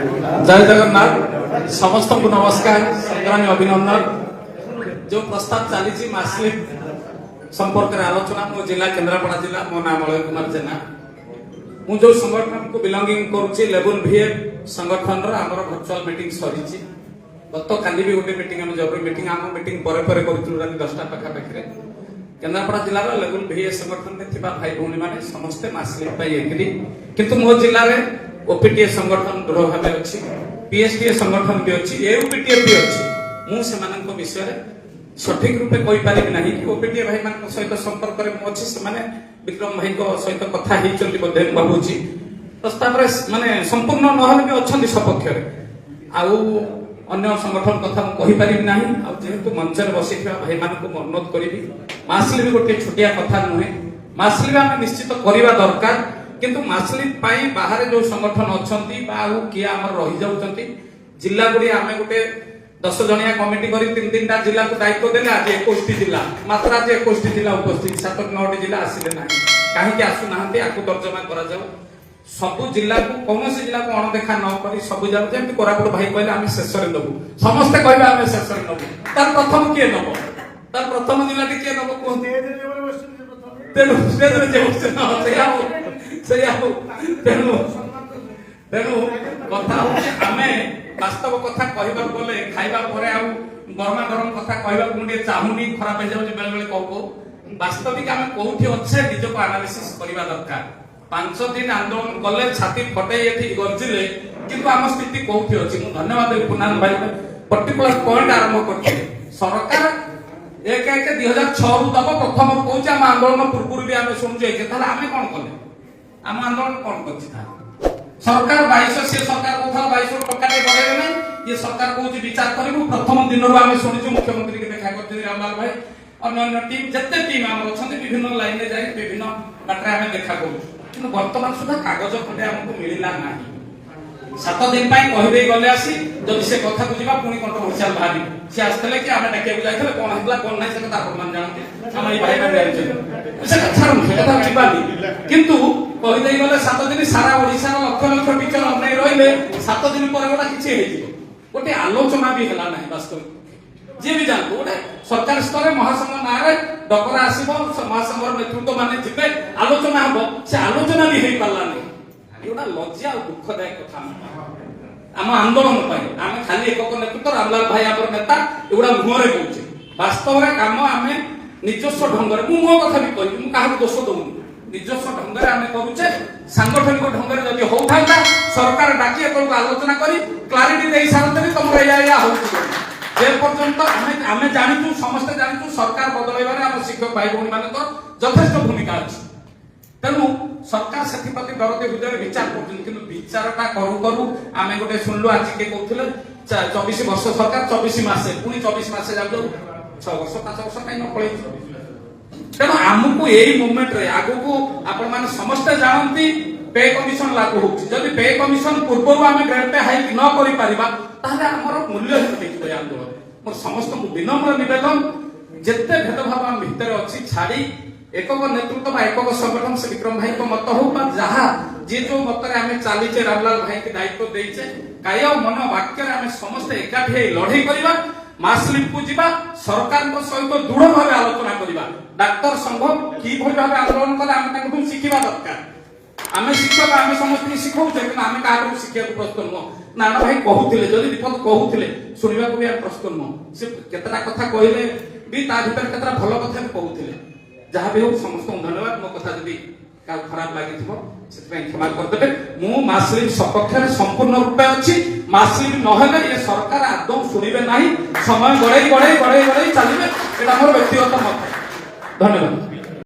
जय जगन्नाथ समस्त को नमस्कार संग्रामी अभिनंदन जो प्रस्ताव चली मासली संपर्क में आलोचना मो जिला केन्द्रापड़ा जिला मो नाम अलय कुमार जेना मु जो संगठन को बिलोंगिंग करूची लेवल भीए संगठन रो हमर वर्चुअल मीटिंग सरीची गत काली भी गोटे मीटिंग हम जबरी मीटिंग हम मीटिंग परे परे करितु रात 10टा पाखा पाखरे केन्द्रापड़ा जिला रो लेवल भीए संगठन में थिबा भाई भौणी माने समस्त मासली पाई एग्री किंतु मो जिला रे ओपीटीए संगठन दृढ़ भाव अच्छी पीएसटीए संगठन भी अच्छी एयूपीटीए भी अच्छी मु सेमानक विषय सठिक रूपे कहि पारिबि नाही कि ओपीटीए भाई मान सहित संपर्क रे मु अछि से माने विक्रम भाई को सहित कथा हेइ चलि बदे बाबूजी प्रस्ताव रे माने संपूर्ण नहल भी अछंती सपक्ष रे आउ अन्य संगठन कथा मु कहि पारिबि नाही आ जेहेतु मंच रे बसिथिबा भाई मान को अनुरोध करिबि मासली भी गोटे छोटिया कथा नुहे मासली हम निश्चित करबा दरकार किंतु मासली पाई बाहर जो संगठन अछंती बाहु किया हमर रहि जाउचंती जिल्ला गुडी आमे गोटे 10 जणिया कमिटी करी 3-3टा जिल्ला को दायित्व देले आज 21 जिल्ला मात्र आज 21 जिल्ला उपस्थित 7-9 जिल्ला आसिले नाही काहे कि आसु नाहंती आकु तर्जमा करा जाऊ सब जिल्ला को कोनोसी जिल्ला को अणदेखा न करी सब जाऊ जेमति कोरापुट भाई कहले आमे शेषरे नबु समस्त कहबे आमे शेषरे नबु तार प्रथम के नबो तार प्रथम जिल्ला के नबो कोहते तेनु स्टेज रे जेबसे न सेयाओ तेनु कथा आमे वास्तव कथा कहबा बोले खाइबा परे आ गरमा गरम कथा कहबा मुंडे चाहुनी खराब हो जाउ बेले बेले कहू वास्तविक आमे कोठी अच्छे निज को एनालिसिस करबा दरकार 5 दिन आंदोलन कले छाती फटे एठी गरजिले किंतु आम स्थिति कोठी अछि मु धन्यवाद पुनान भाई पर्टिकुलर पॉइंट आरंभ करते सरकार एक 2006 रु दब प्रथम कहूचे आम आंदोलन पूर्व भी आमे सुनजे के ताले आमे कोन कले आम आंदोलन कोन करछि था सरकार 22 से सरकार को 22 टका दे बढाइबे नै ये सरकार कहूची विचार करिबु प्रथम दिन रो आमे सुनिछु मुख्यमंत्री के देखा करथि रामलाल भाई अन्य टीम जत्ते टीम आम अछंती विभिन्न लाइन रे जाई विभिन्न बाटरे आमे देखा करू किंतु वर्तमान सुधा कागज खंडे हमको मिलिला नाही 7 दिन पाई कहबे गले आसी जदि से कथा बुझिबा पुनी कंट्रोवर्शियल भाबी से आस्तले कि आमे डाके बुझाइथले कोन हला कोन नै से कथा प्रमाण जानते हम ई भाई भाई जानि से कथा से कथा छिबानी किंतु कहि देई गले 7 दिन सारा ओडिसा रो लक्ष लक्ष टीचर नै रहिले 7 दिन पर गोटा किछि हेइ जिवो गोटे आलोचना भी हला नाही वास्तव जे भी जानतो गोटे सरकार स्तर महासंघ नारे डकरा आसीबो महासंघर नेतृत्व माने जिबे आलोचना हबो से आलोचना भी हेइ पाला नै एटा लज्जा और दुखदायक कथा आम आंदोलन पाई आम खाली एक नेतृत्व रामलाल भाई आम नेता एगुड़ा मुहरे कहूचे वास्तव में काम आम निजस्व ढंग मो कथा भी कह क्या दोष दौनी निजस्व ढंग आम करुचे सांगठनिक ढंग जब होता सरकार डाकी एक आलोचना कर क्लारिटी दे सारते तुम या पर्यंत आम जाचु समस्ते जाचु सरकार बदलैबार आम शिक्षक भाई भौणी मान यथेष्ट भूमिका अच्छी तेणु सरकार से दरदे हृदय विचार कर विचारटा करू करू आम गोटे शुणु आज के कहते 24 वर्ष सरकार 24 मासे पुणी 24 मासे जाऊ 6 वर्ष 5 वर्ष कहीं न पड़े तेणु आमको यही मुवमेंट रे आगु को आपण माने समस्त जानती पे कमिशन लागू होची जदि पे कमिशन पूर्व आम ग्रेड पे हाइक न करि परिबा ताले हमर मूल्य हित देखिबे आंदोलन मोर समस्त को विनम्र निवेदन जेते भेदभाव आम भीतर अछि छाड़ी एकक नेतृत्व बा एकक संगठन से विक्रम भाई को मत हो जहा जे जो मत रे आमे चालीचे रामलाल भाई के दायित्व देइचे काय मन वाक्य रे आमे समस्त एकाठी लड़ाई करिबा मासलिम को जिबा सरकार को सहित दृढ़ भाव आलोचना करिबा डाक्टर संघ की भली भाव आंदोलन कले आमे ताकू शिखिबा दरकार आमे शिक्षक आमे समस्त शिखौचे कि आमे काहू शिक्षा को प्रस्तुत न नाना भाई कहूथिले जदि विपद कहूथिले सुनिबा को भी प्रस्तुत न से केतरा कथा कहिले भी ता भीतर केतरा भलो कथा भी कहूथिले जहाँ भी हो समस्त धन्यवाद मो कथा जदि का खराब लागि थिबो सेतपै क्षमा करदेबे मु मासलिम सपक्ष रे संपूर्ण रूपे अछि मासलिम नहले ये सरकार आदौ सुनिबे नाही समय गड़े चलिबे एटा मोर व्यक्तिगत मत धन्यवाद।